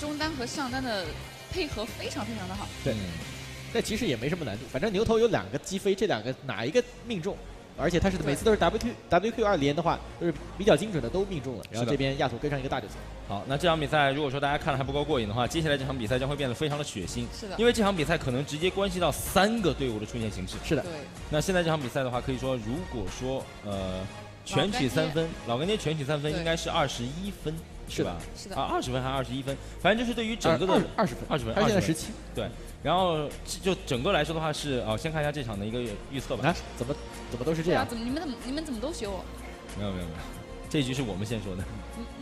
中单和上单的配合非常非常的好。对，但其实也没什么难度，反正牛头有2个击飞，这2个哪一个命中？而且他是每次都是 WQ2连的话，都是比较精准的都命中了。然后这边亚图跟上一个大九层。好，那这场比赛如果说大家看了还不够过瘾的话，接下来这场比赛将会变得非常的血腥。是的。因为这场比赛可能直接关系到3个队伍的出现形式。是的。对。那现在这场比赛的话，可以说如果说全取3分，老干爹全取3分应该是21分。是吧？是的啊，20分还是21分？反正就是对于整个的20分，他现在17。对，然后就整个来说的话是先看一下这场的一个预测吧。啊，怎么都是这样？你们怎么都学我？没有，这一局是我们先说的。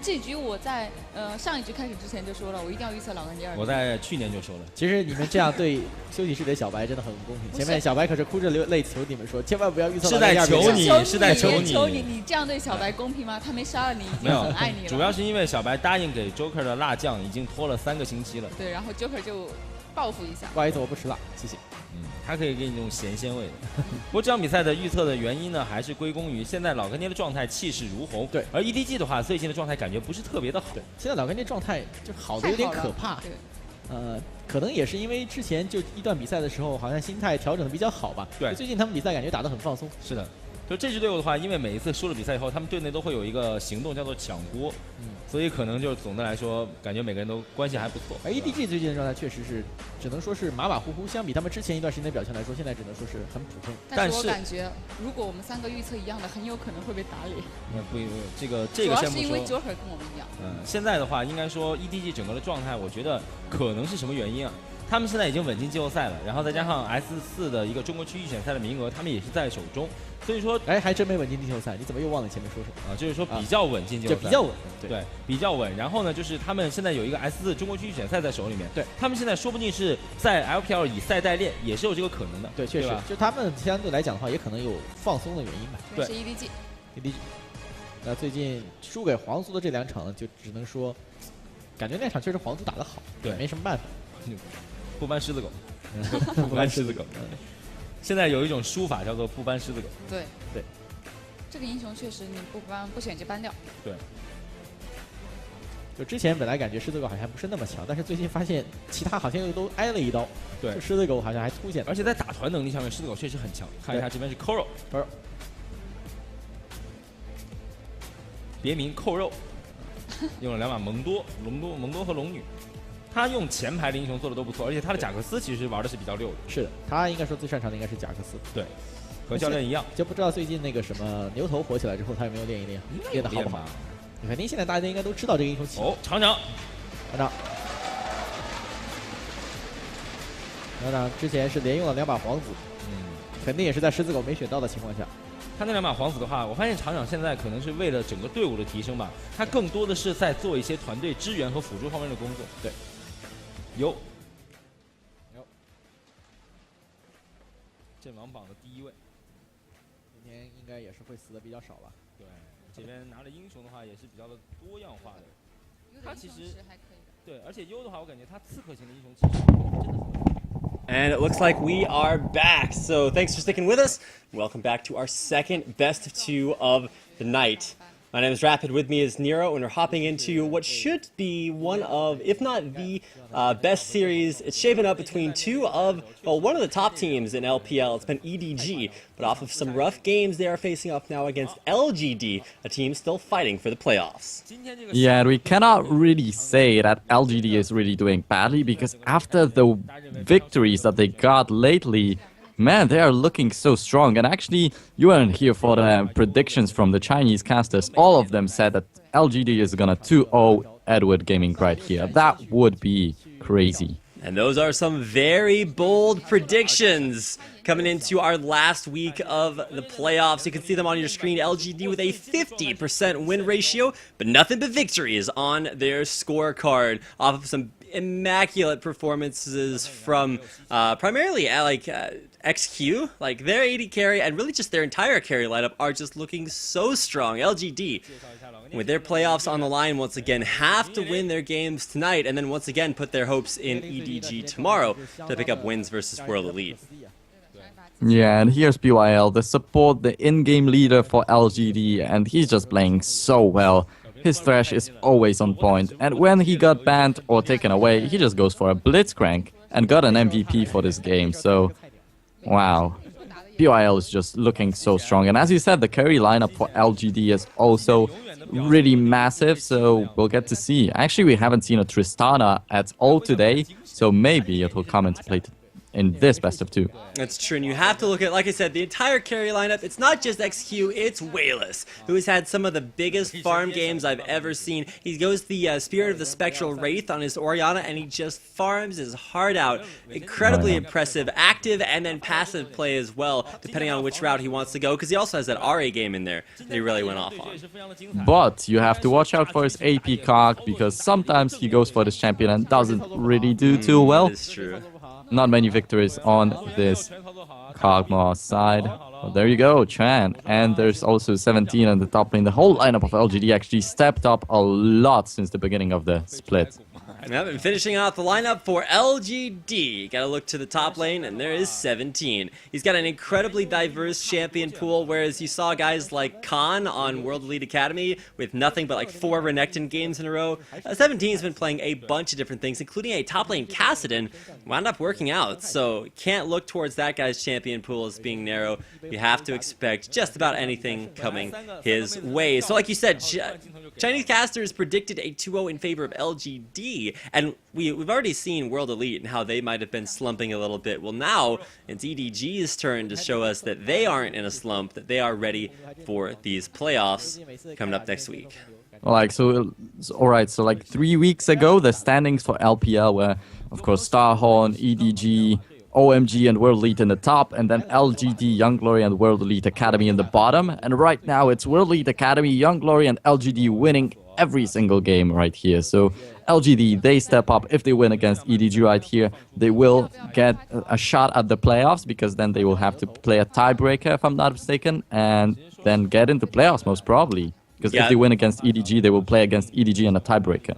这一局我在上一局开始之前就说了，我一定要预测老干爹2。我在去年就说了。其实你们这样对休息室里的小白真的很不公平。前面小白可是哭着流泪求你们说，千万不要预测老干爹2。是在求你，你这样对小白公平吗？他没杀了你，已经很爱你了。主要是因为小白答应给 Joker 的辣酱已经拖了3个星期了。对，然后 Joker 就报复一下。不好意思，我不吃辣，谢谢。他可以给你这种咸鲜味的。不过这场比赛的预测的原因呢，还是归功于现在老干爹的状态气势如虹。对，而 EDG 的话，最近的状态感觉不是特别的好。对，现在老干爹状态就好的有点可怕。对。可能也是因为之前就一段比赛的时候，好像心态调整的比较好吧。对。最近他们比赛感觉打得很放松。是的。就这支队伍的话，因为每一次输了比赛以后，他们队内都会有一个行动叫做抢锅，所以可能就是总的来说，感觉每个人都关系还不错。而 EDG 最近的状态确实是，只能说是马马虎虎，相比他们之前一段时间的表现来说，现在只能说是很普通。但是我感觉，如果我们3个预测一样的，很有可能会被打脸。不，这个先不说。主要是因为 Joker 跟我们一样。现在的话，应该说 EDG 整个的状态，我觉得可能是什么原因啊？他们现在已经稳进季后赛了，然后再加上 S4的一个中国区预选赛的名额，他们也是在手中，所以说，还真没稳进季后赛，你怎么又忘了前面说什么啊？就是说比较稳进季后赛，就比较稳，对，比较稳。然后呢，就是他们现在有一个 S4中国区预选赛在手里面，对他们现在说不定是在 LPL 以赛代练，也是有这个可能的。对，确实，就他们相对来讲的话，也可能有放松的原因吧。对，是 EDG。那最近输给皇族的这2场呢，就只能说，感觉那场确实皇族打得好，对，没什么办法。不搬狮子狗，不搬狮子狗。现在有一种输法叫做不搬狮子狗。对，这个英雄确实你不选就搬掉。对。就之前本来感觉狮子狗好像不是那么强，但是最近发现其他好像又都挨了一刀。对，狮子狗好像还凸显了，而且在打团能力上面，狮子狗确实很强。看一下这边是扣肉，别名扣肉，用了2把蒙多和龙女。他用前排的英雄做的都不错，而且他的贾克斯其实玩的是比较溜的。是的，他应该说最擅长的应该是贾克斯。对，和教练一样。就不知道最近那个什么牛头火起来之后，他有没有练一练，练得好不好？肯定现在大家应该都知道这个英雄。厂长之前是连用了2把皇子，肯定也是在狮子狗没选到的情况下。他那2把皇子的话，我发现厂长现在可能是为了整个队伍的提升吧，他更多的是在做一些团队支援和辅助方面的工作。对，有阵亡榜的第1位，今天应该也是会死的比较少吧？对，这边拿了英雄的话也是比较的多样化的。他其实还可以的。对，而且优的话，我感觉他刺客型的英雄其实真的很。And it looks like we are back. So thanks for sticking with us. Welcome back to our second best of 2 of the night. My name is Rapid, with me is Nero, and we're hopping into what should be one of, if not the best series. It's shaping up between one of the top teams in LPL. It's been EDG, but off of some rough games, they are facing off now against LGD, a team still fighting for the playoffs. Yeah, and we cannot really say that LGD is really doing badly, because after the victories that they got lately, man, they are looking so strong. And actually, you weren't here for the predictions from the Chinese casters. All of them said that LGD is gonna 2-0 Edward Gaming right here. That would be crazy. And those are some very bold predictions coming into our last week of the playoffs. You can see them on your screen. LGD with a 50% win ratio, but nothing but victories on their scorecard off of some immaculate performances from primarily XQ, like their AD carry and really just their entire carry lineup are just looking so strong. LGD, with their playoffs on the line once again, have to win their games tonight and then once again put their hopes in EDG tomorrow to pick up wins versus World Elite. Yeah, and here's BYL, the support, the in-game leader for LGD, and he's just playing so well. his thrash is always on point. And when he got banned or taken away, he just goes for a blitzcrank and got an MVP for this game. So, wow. BYL is just looking so strong. And as you said, the carry lineup for LGD is also really massive, so we'll get to see. Actually, we haven't seen a Tristana at all today, so maybe it will come into play in this best of 2. That's true, and you have to look at, like I said, the entire carry lineup. It's not just XQ, it's Wayless, who has had some of the biggest farm games I've ever seen. He goes the Spirit of the Spectral Wraith on his Orianna, and he just farms his heart out. Incredibly impressive, active and then passive play as well, depending on which route he wants to go, because he also has that RA game in there that he really went off on. But you have to watch out for his AP cog, because sometimes he goes for this champion and doesn't really do too well. That's true. Not many victories on this Kog'Maw side. Well, there you go, Chan. And there's also 17 on the top lane. The whole lineup of LGD actually stepped up a lot since the beginning of the split. Yep, and finishing off the lineup for LGD, gotta look to the top lane, and there is 17. He's got an incredibly diverse champion pool, whereas you saw guys like Khan on World Elite Academy with nothing but like 4 Renekton games in a row. 17's been playing a bunch of different things, including a top lane Kassadin, wound up working out, so can't look towards that guy's champion pool as being narrow. You have to expect just about anything coming his way. So like you said, Chinese casters predicted a 2-0 in favor of LGD, and we've already seen World Elite and how they might have been slumping a little bit. Well, now it's EDG's turn to show us that they aren't in a slump, that they are ready for these playoffs coming up next week. Alright, so like 3 weeks ago, the standings for LPL were, of course, Starhorn, EDG, OMG and World Elite in the top, and then LGD, Young Glory and World Elite Academy in the bottom. And right now it's World Elite Academy, Young Glory and LGD winning every single game right here. So LGD, they step up. If they win against EDG right here, they will get a shot at the playoffs, because then they will have to play a tiebreaker, if I'm not mistaken, and then get into playoffs most probably. Because if they win against EDG, they will play against EDG in a tiebreaker.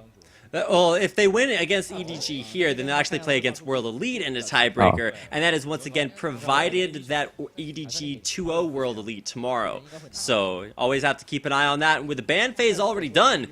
Well, if they win against EDG here, then they'll actually play against World Elite in a tiebreaker, and that is once again provided that EDG 2-0 World Elite tomorrow. So always have to keep an eye on that. And with the ban phase already done,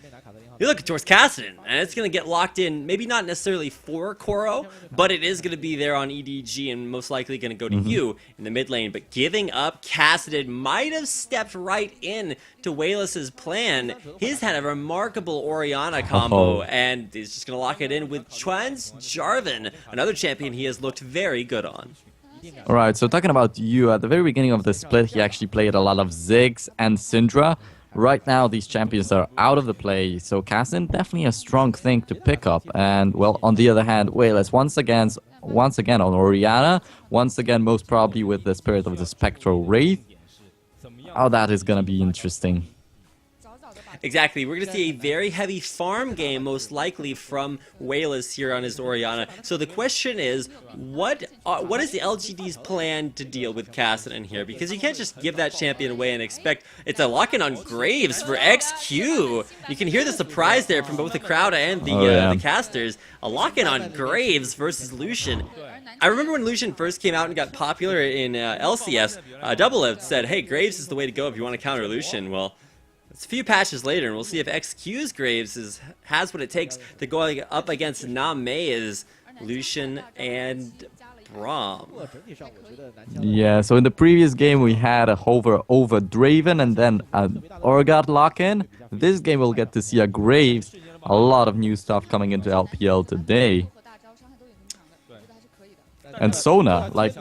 you're looking towards Kassadin, and it's going to get locked in, maybe not necessarily for Koro, but it is going to be there on EDG and most likely going to go to you in the mid lane. But giving up Kassadin might have stepped right in to Wayless's plan. He's had a remarkable Orianna combo, and he's just going to lock it in with Chuan's Jarvan, another champion he has looked very good on. Alright, so talking about you, at the very beginning of the split, he actually played a lot of Ziggs and Syndra. Right now, these champions are out of the play, so Kassadin definitely a strong thing to pick up. And, well, on the other hand, Wayless once again on Orianna, once again most probably with the Spirit of the Spectral Wraith. Oh, that is going to be interesting. Exactly. We're going to see a very heavy farm game, most likely, from Wayless here on his Orianna. So the question is, what is the LGD's plan to deal with Kassadin here? Because you can't just give that champion away and expect it's a lock-in on Graves for XQ. You can hear the surprise there from both the crowd and the casters. A lock-in on Graves versus Lucian. I remember when Lucian first came out and got popular in LCS, Doublelift said, hey, Graves is the way to go if you want to counter Lucian. Well, it's a few patches later, and we'll see if XQ's Graves has what it takes to go up against Name's Lucian and Braum. Yeah, so in the previous game we had a hover over Draven and then an Orgard lock-in. This game we'll get to see a Graves. A lot of new stuff coming into LPL today. And Sona, like,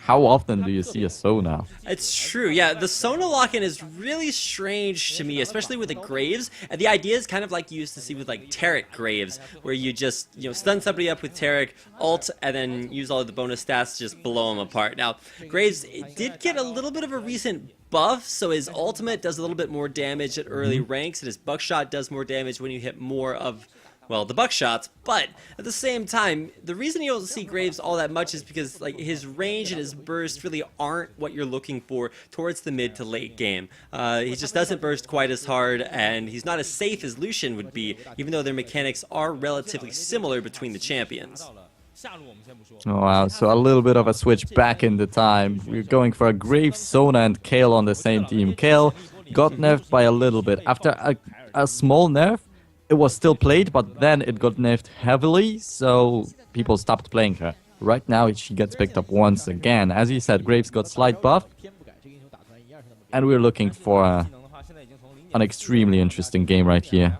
how often do you see a Sona? It's true, yeah. The Sona lock-in is really strange to me, especially with the Graves. And the idea is kind of like you used to see with like Taric Graves, where you just stun somebody up with Taric, ult, and then use all of the bonus stats to just blow them apart. Now, Graves did get a little bit of a recent buff, so his ultimate does a little bit more damage at early ranks, and his buckshot does more damage when you hit more of, well, the buckshots. But at the same time, the reason you don't see Graves all that much is because like his range and his burst really aren't what you're looking for towards the mid to late game. He just doesn't burst quite as hard, and he's not as safe as Lucian would be, even though their mechanics are relatively similar between the champions. Oh, wow, so a little bit of a switch back in the time. We're going for a Graves, Sona, and Kale on the same team. Kale got nerfed by a little bit. After a small nerf. It was still played, but then it got nerfed heavily, so people stopped playing her. Right now, she gets picked up once again. As you said, Graves got slight buff, and we're looking for an extremely interesting game right here.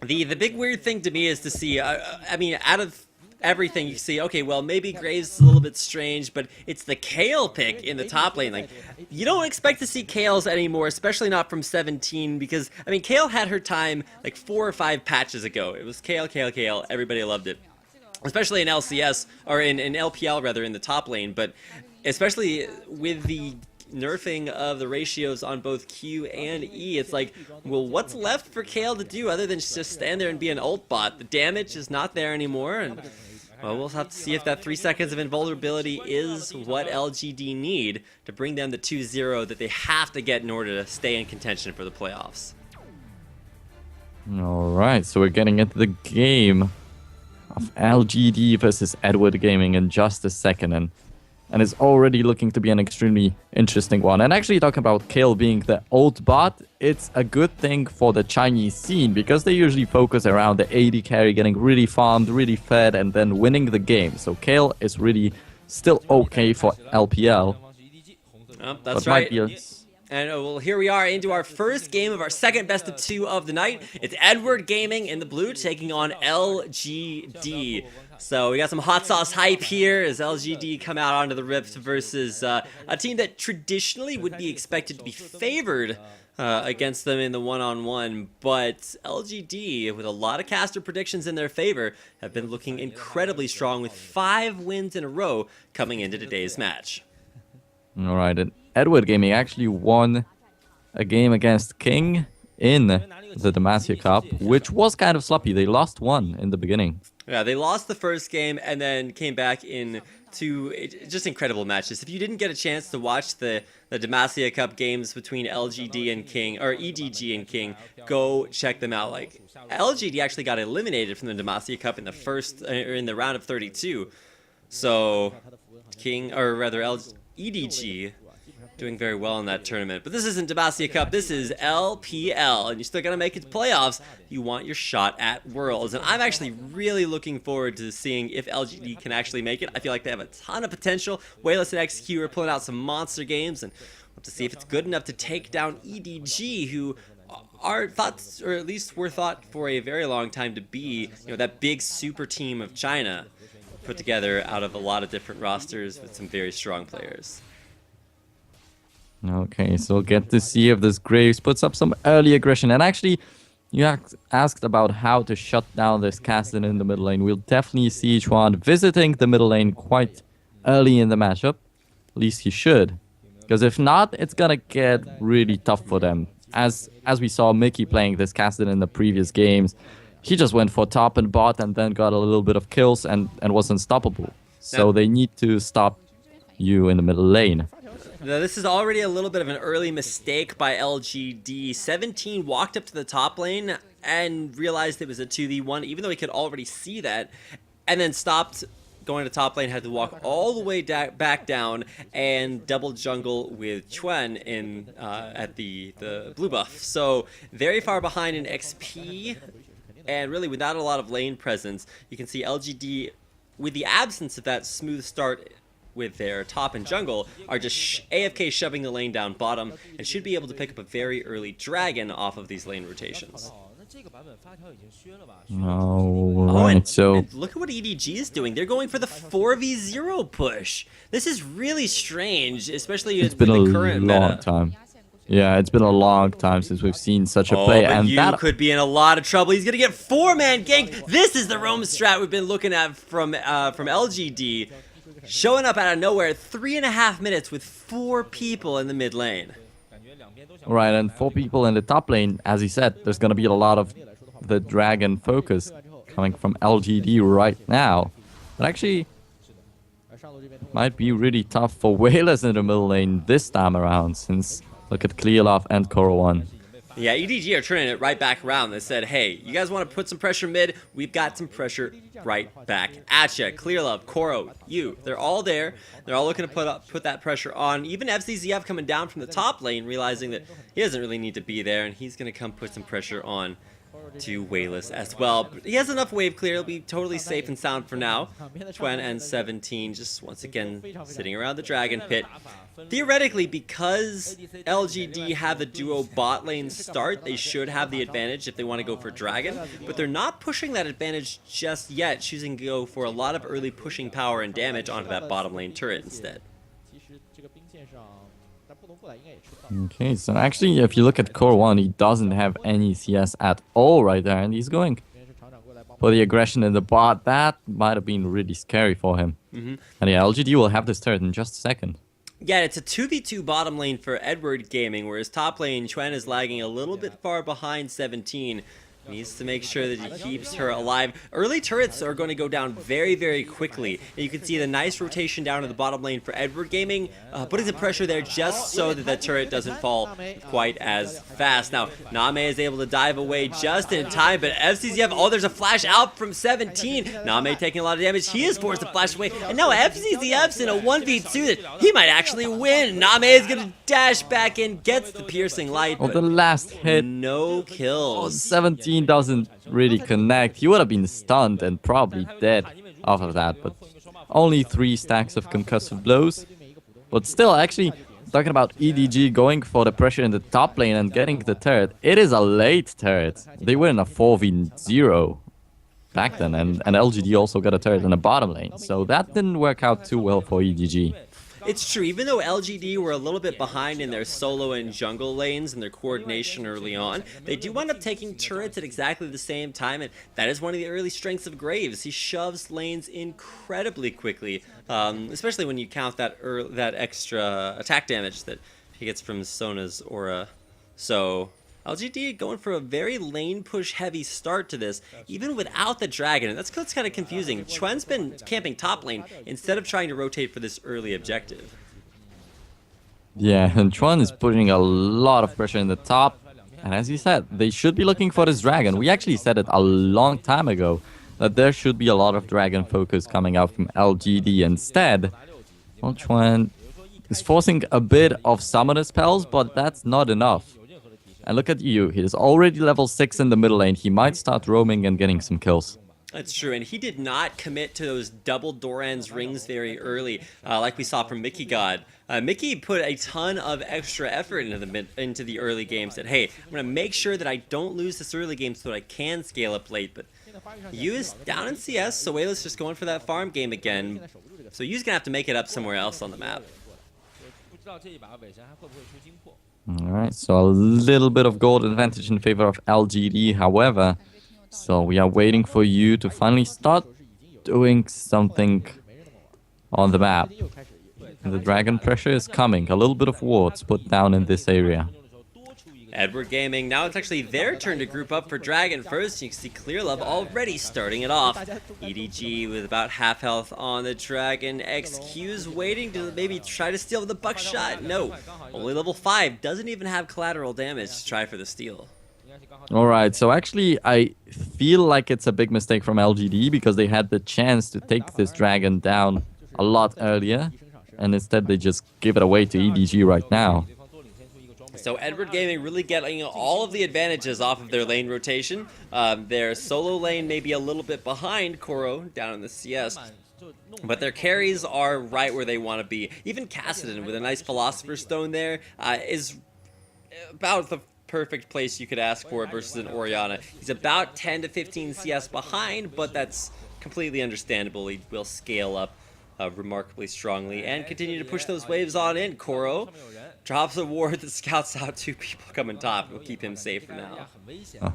The big weird thing to me is to see, I mean, out of everything you see, okay, well, maybe Graves is a little bit strange, but it's the Kayle pick in the top lane. Like, you don't expect to see Kayles anymore, especially not from 17, because, I mean, Kayle had her time like 4 or 5 patches ago. It was Kayle, Kayle, Kayle. Everybody loved it. Especially in LCS, or in LPL rather, in the top lane, but especially with the nerfing of the ratios on both Q and E, it's like, well, what's left for Kayle to do other than just stand there and be an ult bot? The damage is not there anymore, and well, we'll have to see if that 3 seconds of invulnerability is what LGD need to bring them the 2-0 that they have to get in order to stay in contention for the playoffs. Alright, so we're getting into the game of LGD versus Edward Gaming in just a second, and it's already looking to be an extremely interesting one. And actually, talking about Kayle being the ult bot, it's a good thing for the Chinese scene, because they usually focus around the AD carry getting really farmed, really fed, and then winning the game. So Kayle is really still okay for LPL. That's right. And well, here we are into our first game of our second best of 2 of the night. It's Edward Gaming in the blue taking on LGD. So we got some hot sauce hype here as LGD come out onto the Rift versus a team that traditionally would be expected to be favored against them in the one-on-one. But LGD, with a lot of caster predictions in their favor, have been looking incredibly strong with 5 wins in a row coming into today's match. All right, and Edward Gaming actually won a game against King in the Demacia Cup, which was kind of sloppy. They lost 1 in the beginning. Yeah, they lost the first game and then came back in 2 just incredible matches. If you didn't get a chance to watch the Demacia Cup games between LGD and King, or EDG and King, go check them out. Like, LGD actually got eliminated from the Demacia Cup in the first, or in the round of 32. So King, or rather EDG, doing very well in that tournament. But this isn't Demacia Cup, this is LPL, and you're still gonna make it to playoffs. You want your shot at Worlds, and I'm actually really looking forward to seeing if LGD can actually make it. I feel like they have a ton of potential. Wayless and XQ are pulling out some monster games, and we'll have to see if it's good enough to take down EDG, who are thought, or at least were thought for a very long time to be, you know, that big super team of China, put together out of a lot of different rosters with some very strong players. Okay, so we'll get to see if this Graves puts up some early aggression. And actually, you asked about how to shut down this Castle in the middle lane. We'll definitely see Chuan visiting the middle lane quite early in the matchup. At least he should. Because if not, it's gonna get really tough for them. As we saw Mickey playing this Castle in the previous games, he just went for top and bot and then got a little bit of kills and was unstoppable. So they need to stop you in the middle lane. Now, this is already a little bit of an early mistake by LGD. 17 walked up to the top lane and realized it was a 2v1, even though he could already see that, and then stopped going to top lane, had to walk all the way back down and double jungle with Chuen in at the blue buff. So very far behind in XP, and really without a lot of lane presence. You can see LGD, with the absence of that smooth start with their top and jungle, are just AFK shoving the lane down bottom and should be able to pick up a very early dragon off of these lane rotations. Alright, so and look at what EDG is doing. They're going for the 4v0 push. This is really strange, especially it's been the current meta. Long time. Yeah, it's been a long time since we've seen such a play, but and you that could be in a lot of trouble. He's gonna get 4-man ganked. This is the roam strat we've been looking at from LGD. Showing up out of nowhere, 3.5 minutes with 4 people in the mid lane. Right, and 4 people in the top lane. As he said, there's going to be a lot of the dragon focus coming from LGD right now. But actually, might be really tough for Wayless in the middle lane this time around, since look at Clearlove and Korowan. Yeah, EDG are turning it right back around. They said, hey, you guys want to put some pressure mid? We've got some pressure right back at you. Clear Love, Koro, you. They're all there. They're all looking to put that pressure on. Even FCZF coming down from the top lane, realizing that he doesn't really need to be there, and he's going to come put some pressure on to Wayless as well. But he has enough wave clear. He'll be totally safe and sound for now. Chwen and 17 just once again sitting around the Dragon Pit. Theoretically, because LGD have the duo bot lane start, they should have the advantage if they want to go for Dragon, but they're not pushing that advantage just yet, choosing to go for a lot of early pushing power and damage onto that bottom lane turret instead. Okay, so actually, if you look at Core 1, he doesn't have any CS at all right there, and he's going for the aggression in the bot. That might have been really scary for him. And yeah, LGD will have this turret in just a second. Yeah, it's a 2v2 bottom lane for Edward Gaming, whereas top lane, Chwen is lagging a little bit far behind 17. Needs to make sure that he keeps her alive. Early turrets are going to go down very, very quickly. And you can see the nice rotation down to the bottom lane for Edward Gaming, putting the pressure there just so that that turret doesn't fall quite as fast. Now, Name is able to dive away just in time, but FCZF, oh, there's a flash out from 17. Name taking a lot of damage. He is forced to flash away. And now FCZF's in a 1v2 that he might actually win. Name is going to dash back in, gets the piercing light, Oh, but the last hit. no kills. 17 doesn't really connect. He would have been stunned and probably dead after that, but only 3 stacks of concussive blows. But still, actually, talking about EDG going for the pressure in the top lane and getting the turret, it is a late turret. They were in a 4v0 back then, and LGD also got a turret in the bottom lane, so that didn't work out too well for EDG. It's true, even though LGD were a little bit behind in their solo and jungle lanes and their coordination early on, they do wind up taking turrets at exactly the same time, and that is one of the early strengths of Graves. He shoves lanes incredibly quickly, especially when you count that extra attack damage that he gets from Sona's aura. So LGD going for a very lane push heavy start to this, even without the dragon, and that's kind of confusing. Chwen's been camping top lane instead of trying to rotate for this early objective. Yeah, and Chwen is putting a lot of pressure in the top, and as you said, they should be looking for this dragon. We actually said it a long time ago, that there should be a lot of dragon focus coming out from LGD instead. Well, Chwen is forcing a bit of summoner spells, but that's not enough. And look at you, he is already level 6 in the middle lane. He might start roaming and getting some kills. That's true, and he did not commit to those double Doran's rings very early, like we saw from Mickey God. Mickey put a ton of extra effort into the early game, said, hey, I'm going to make sure that I don't lose this early game so that I can scale up late, but Yu is down in CS, so Wayless just going for that farm game again, so Yu's going to have to make it up somewhere else on the map. Alright, so a little bit of gold advantage in favor of LGD, however. So we are waiting for you to finally start doing something on the map. And the dragon pressure is coming. A little bit of wards put down in this area. Edward Gaming, now it's actually their turn to group up for Dragon first. You can see Clear Love already starting it off. EDG with about half health on the Dragon. XQ's waiting to maybe try to steal the buckshot. No, only level 5. Doesn't even have collateral damage to try for the steal. Alright, so actually I feel like it's a big mistake from LGD because they had the chance to take this Dragon down a lot earlier. And instead they just give it away to EDG right now. So Edward Gaming really getting all of the advantages off of their lane rotation. Their solo lane may be a little bit behind Koro down in the CS, but their carries are right where they want to be. Even Cassidon with a nice Philosopher's Stone there is about the perfect place you could ask for versus an Orianna. He's about 10 to 15 CS behind, but that's completely understandable. He will scale up remarkably strongly and continue to push those waves on in. Koro drops a ward that scouts out 2 people coming top. We'll keep him safe for now. Oh.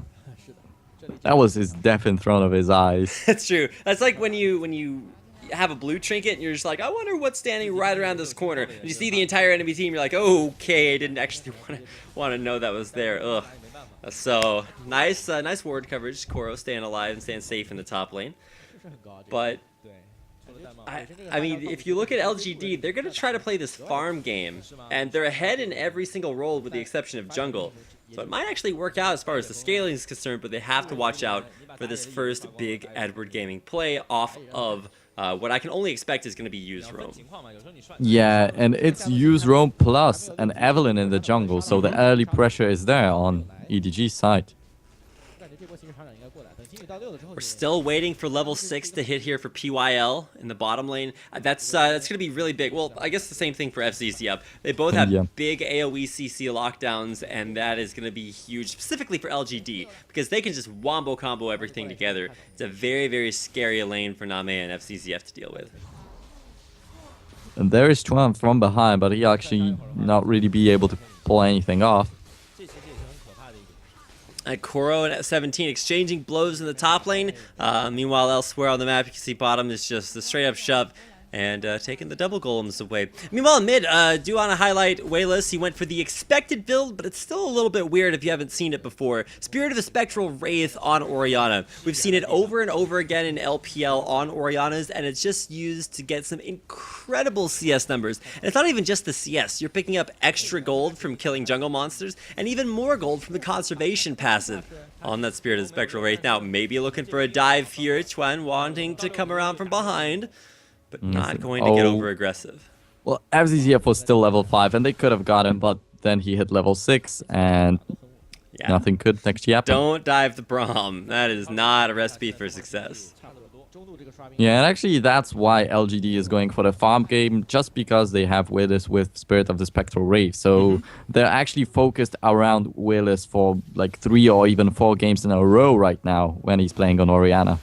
That was his death in front of his eyes. That's true. That's like when you have a blue trinket and you're just like, I wonder what's standing right around this corner. And you see the entire enemy team, you're like, oh, okay, I didn't actually want to know that was there. Ugh. So nice ward coverage. Koro staying alive and staying safe in the top lane. But I mean, if you look at LGD, they're going to try to play this farm game, and they're ahead in every single role with the exception of jungle. So it might actually work out as far as the scaling is concerned, but they have to watch out for this first big Edward Gaming play off of what I can only expect is going to be use roam. Yeah, and it's use roam plus an Evelyn in the jungle, so the early pressure is there on EDG's side. We're still waiting for level 6 to hit here for PYL in the bottom lane. That's going to be really big. Well, I guess the same thing for FZZF. They both have big AoE CC lockdowns, and that is going to be huge, specifically for LGD, because they can just wombo combo everything together. It's a very, very scary lane for Name and FZZF to deal with. And there is Chuan from behind, but he actually not really be able to pull anything off. Koro and 17 exchanging blows in the top lane. Meanwhile, elsewhere on the map, you can see bottom is just the straight up shove and taking the double golems away. Meanwhile, mid, do want to highlight Wayless. He went for the expected build, but it's still a little bit weird if you haven't seen it before. Spirit of the Spectral Wraith on Orianna. We've seen it over and over again in LPL on Oriannas, and it's just used to get some incredible CS numbers. And it's not even just the CS. You're picking up extra gold from killing jungle monsters, and even more gold from the conservation passive on that Spirit of the Spectral Wraith. Now, maybe looking for a dive here. Chuan wanting to come around from behind, but not going to get over aggressive. Well, FZZF was still level 5, and they could have got him, but then he hit level 6, and nothing could actually happen. Don't dive the Braum. That is not a recipe for success. Yeah, and actually that's why LGD is going for the farm game, just because they have Willis with Spirit of the Spectral Wraith. So they're actually focused around Willis for like 3 or even 4 games in a row right now when he's playing on Orianna.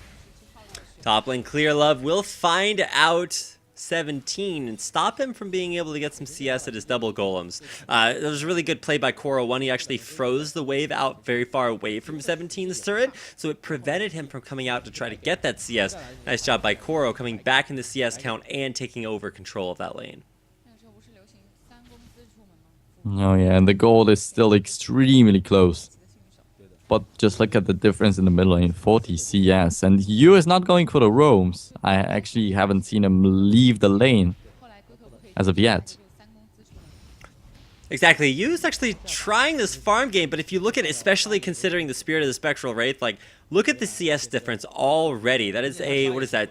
Top lane Clear Love will find out 17 and stop him from being able to get some CS at his double golems. That was a really good play by Koro. One, he actually froze the wave out very far away from 17's turret, so it prevented him from coming out to try to get that CS. Nice job by Koro coming back in the CS count and taking over control of that lane. Oh yeah, and the goal is still extremely close. But just look at the difference in the middle lane, 40 CS. And Yu is not going for the roams. I actually haven't seen him leave the lane as of yet. Exactly. Yu's actually trying this farm game, but if you look at it, especially considering the Spirit of the Spectral Wraith, like, look at the CS difference already. That is a, what is that?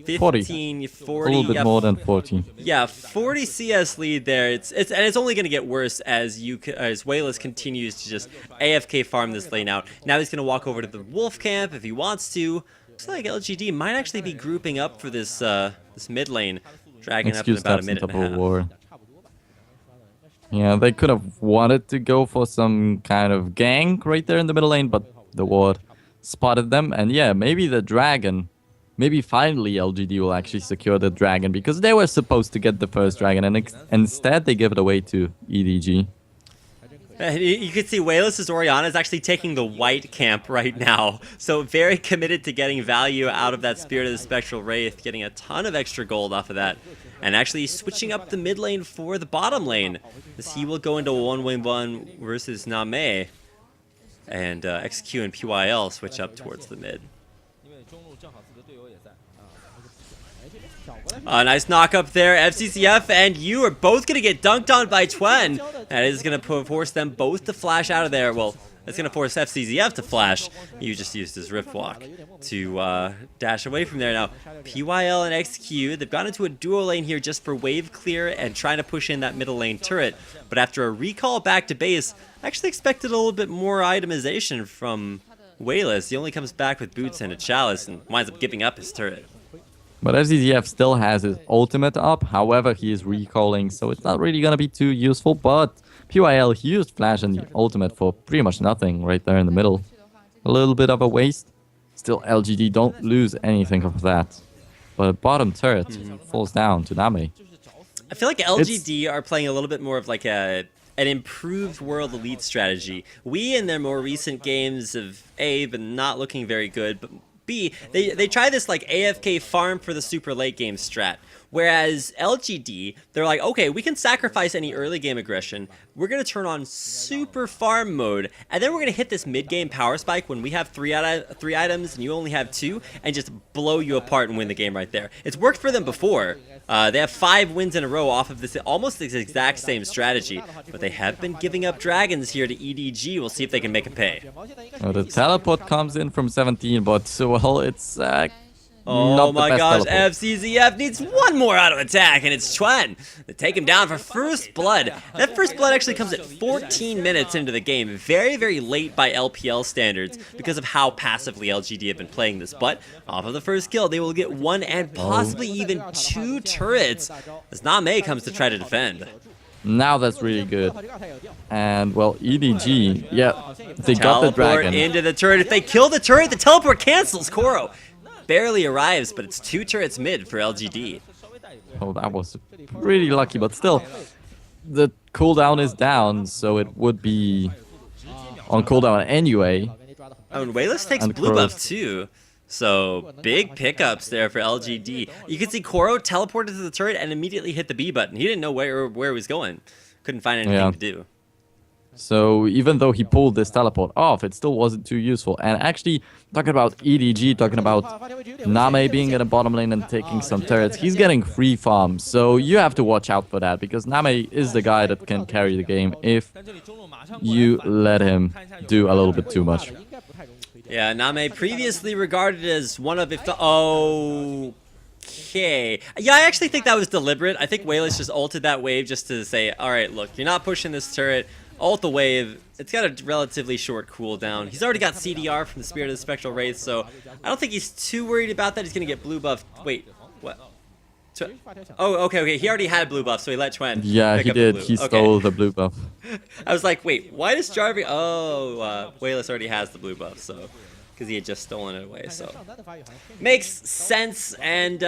15, 40, a little bit more than 40. Yeah, 40 CS lead there. It's only going to get worse as Wayless continues to just AFK farm this lane out. Now he's going to walk over to the Wolf camp if he wants to. Looks like LGD might actually be grouping up for this this mid lane, dragging up in about a minute and a half. War. Yeah, they could have wanted to go for some kind of gank right there in the middle lane, but the ward spotted them, and yeah, maybe the dragon. Maybe finally LGD will actually secure the dragon, because they were supposed to get the first dragon, and instead they give it away to EDG. You can see Wayless's Orianna is actually taking the white camp right now. So very committed to getting value out of that Spirit of the Spectral Wraith, getting a ton of extra gold off of that. And actually switching up the mid lane for the bottom lane, as he will go into a 1v1 versus Name. And XQ and PYL switch up towards the mid. Nice knock up there. FCCF and you are both going to get dunked on by Twen. That is going to force them both to flash out of there. Well, it's going to force FCZF to flash. You just used his Rift Walk to dash away from there. Now, PYL and XQ, they've gone into a duo lane here just for wave clear and trying to push in that middle lane turret. But after a recall back to base, I actually expected a little bit more itemization from Wayless. He only comes back with boots and a chalice and winds up giving up his turret. But FZZF still has his ultimate up, however he is recalling, so it's not really going to be too useful, but PYL he used Flash and the ultimate for pretty much nothing right there in the middle. A little bit of a waste. Still LGD don't lose anything of that. But bottom turret falls down to Name. I feel like LGD are playing a little bit more of like an improved World Elite strategy. We in their more recent games have A, been not looking very good, but B, they try this like AFK farm for the super late game strat, Whereas LGD, they're like, okay, we can sacrifice any early game aggression. We're going to turn on super farm mode, and then we're going to hit this mid-game power spike when we have three items and you only have 2, and just blow you apart and win the game right there. It's worked for them before. They have 5 wins in a row off of this almost this exact same strategy, but they have been giving up dragons here to EDG. We'll see if they can make a pay. The teleport comes in from 17, but well, it's Oh not my the best gosh, teleport. FCZF needs one more auto attack, and it's Chuen to take him down for first blood. That first blood actually comes at 14 minutes into the game, very, very late by LPL standards because of how passively LGD have been playing this. But off of the first kill, they will get 1 and possibly even 2 turrets as Name comes to try to defend. Now that's really good. And well, EDG, yeah, they got the Teleport dragon. into the turret. If they kill the turret, the teleport cancels. Koro barely arrives, but it's 2 turrets mid for LGD. Oh, that was pretty lucky, but still, the cooldown is down, so it would be on cooldown anyway. Oh, and Wayless takes And blue Koro. buff too. So big pickups there for LGD. You can see Koro teleported to the turret and immediately hit the B button. He didn't know where he was going. Couldn't find anything Yeah. to do. So even though he pulled this teleport off, it still wasn't too useful. And actually, talking about EDG, talking about Name being in the bottom lane and taking some turrets, he's getting free farms. So you have to watch out for that, because Name is the guy that can carry the game if you let him do a little bit too much. Yeah, Name previously regarded as one of if the okay. Yeah, I actually think that was deliberate. I think Wayless just ulted that wave just to say, all right, look, you're not pushing this turret. Ult the wave. It's got a relatively short cooldown. He's already got CDR from the Spirit of the Spectral Wraith, so I don't think he's too worried about that. He's going to get blue buff. Wait, what? Oh, okay. He already had blue buff, so he let Chuen Yeah, pick he up the did. blue. He Okay. stole the blue buff. I was like, wait, why does Jarvie... Oh, Wayless already has the blue buff, so... Because he had just stolen it away, so... Makes sense, and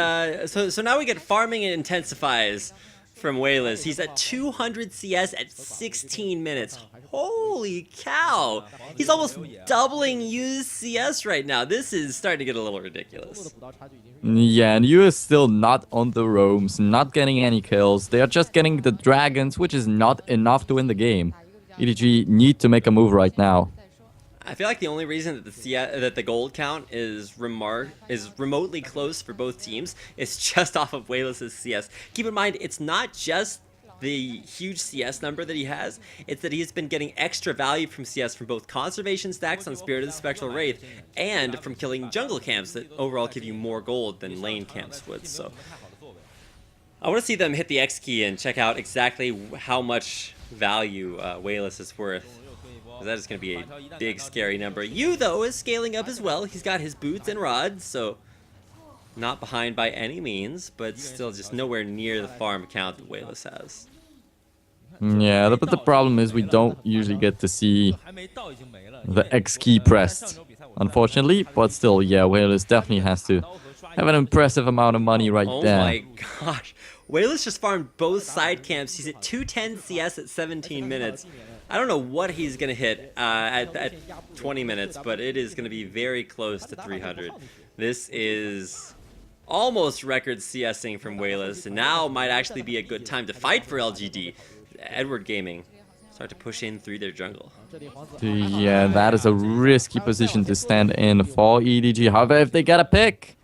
so now we get farming and intensifies from Wayless. He's at 200 CS at 16 minutes. Holy cow! He's almost doubling used CS right now. This is starting to get a little ridiculous. Yeah, and you is still not on the roams, not getting any kills. They are just getting the dragons, which is not enough to win the game. EDG need to make a move right now. I feel like the only reason that the gold count is remotely close for both teams is just off of Wayless's CS. Keep in mind, it's not just the huge CS number that he has, it's that he's been getting extra value from CS from both conservation stacks on Spirit of the Spectral Wraith and from killing jungle camps that overall give you more gold than lane camps would. So I want to see them hit the X key and check out exactly how much value Wayless is worth. That is going to be a big, scary number. Yu, though, is scaling up as well. He's got his boots and rods, so not behind by any means, but still just nowhere near the farm count that Wayless has. Yeah, but the problem is we don't usually get to see the X key pressed, unfortunately. But still, yeah, Wayless definitely has to have an impressive amount of money right there. Oh my gosh. Wayless just farmed both side camps. He's at 210 CS at 17 minutes. I don't know what he's going to hit at 20 minutes, but it is going to be very close to 300. This is almost record CSing from Wayless, and now might actually be a good time to fight for LGD. Edward Gaming start to push in through their jungle. Yeah, that is a risky position to stand in for EDG. However, if they get a pick,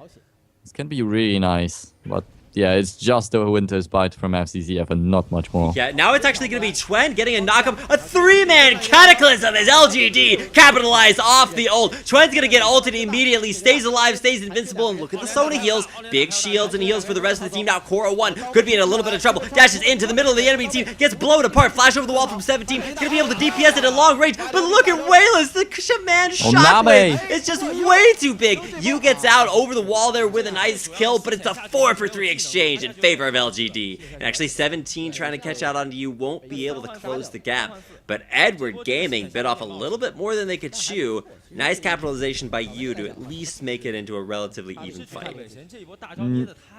this can be really nice. But yeah, it's just a Winter's Bite from FCZF and not much more. Yeah, now it's actually going to be Chuen getting a knockup. A 3-man Cataclysm as LGD capitalized off the ult. Chuen's going to get ulted immediately, stays alive, stays invincible, and look at the Sona heals. Big shields and heals for the rest of the team. Now Koro 1 could be in a little bit of trouble. Dashes into the middle of the enemy team, gets blown apart. Flash over the wall from 17. Going to be able to DPS it at long range, but look at Wayless. The shaman shockwave is just way too big. Yu gets out over the wall there with a nice kill, but it's a 4-for-3 exchange in favor of LGD. And actually 17 trying to catch out onto you won't be able to close the gap. But Edward Gaming bit off a little bit more than they could chew. Nice capitalization by Yu to at least make it into a relatively even fight.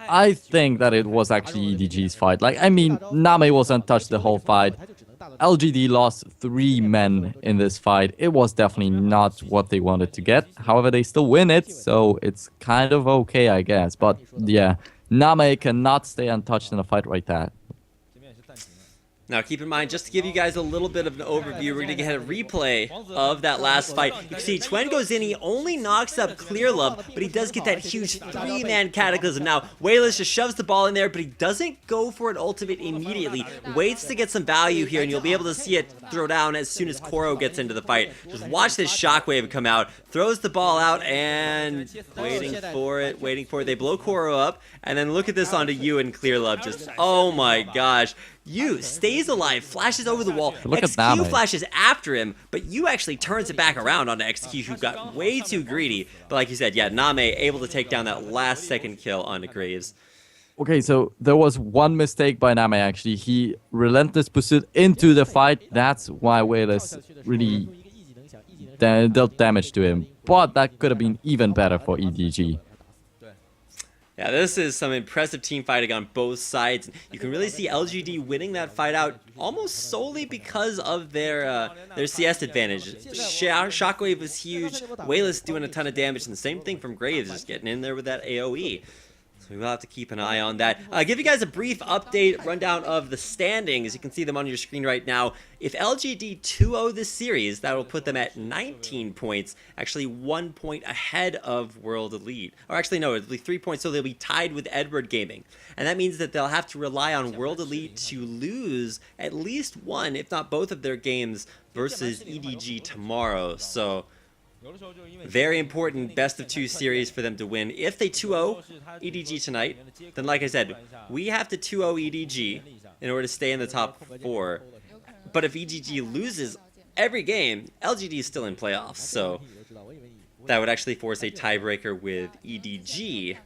I think that it was actually EDG's fight. Like, I mean, Name was untouched the whole fight. LGD lost 3 men in this fight. It was definitely not what they wanted to get. However, they still win it, so it's kind of okay, I guess. But yeah, Name cannot stay untouched in a fight like that. Now, keep in mind, just to give you guys a little bit of an overview, we're going to get a replay of that last fight. You can see Twen goes in, he only knocks up Clear Love, but he does get that huge 3-man Cataclysm. Now, Wayless just shoves the ball in there, but he doesn't go for an ultimate immediately. Waits to get some value here, and you'll be able to see it throw down as soon as Koro gets into the fight. Just watch this Shockwave come out, throws the ball out, and waiting for it. They blow Koro up, and then look at this onto you and Clear Love. Just, oh my gosh. Yu stays alive, flashes over the wall. Look at XQ Name. flashes after him, but Yu actually turns it back around onto XQ, who got way too greedy. But like you said, yeah, Name able to take down that last second kill onto Graves. Okay, so there was one mistake by Name actually. He relentless pursuit into the fight. That's why Wayless really dealt damage to him. But that could have been even better for EDG. Yeah, this is some impressive team fighting on both sides. You can really see LGD winning that fight out almost solely because of their CS advantage. Shockwave was huge, Wayless doing a ton of damage, and the same thing from Graves, just getting in there with that AoE. So we will have to keep an eye on that. Give you guys a brief update, rundown of the standings. You can see them on your screen right now. If LGD 2-0 this series, that will put them at 19 points, actually 1 point ahead of World Elite. Or actually, no, it'll be 3 points, so they'll be tied with Edward Gaming. And that means that they'll have to rely on World Elite to lose at least one, if not both of their games versus EDG tomorrow. So very important best of 2 series for them to win. If they 2-0 EDG tonight, then like I said, we have to 2-0 EDG in order to stay in the top 4. But if EDG loses every game, LGD is still in playoffs. So that would actually force a tiebreaker with EDG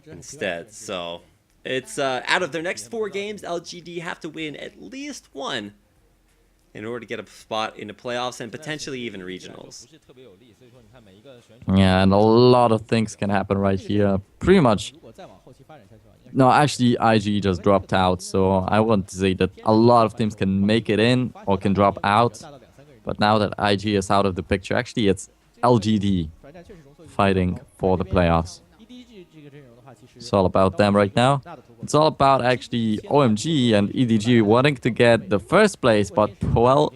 instead. So it's out of their next 4 games, LGD have to win at least 1 in order to get a spot in the playoffs and potentially even regionals. Yeah, and a lot of things can happen right here. Pretty much. No, actually, IG just dropped out, so I want to say that a lot of teams can make it in or can drop out. But now that IG is out of the picture, actually, it's LGD fighting for the playoffs. It's all about them right now. It's all about actually OMG and EDG wanting to get the first place, but well,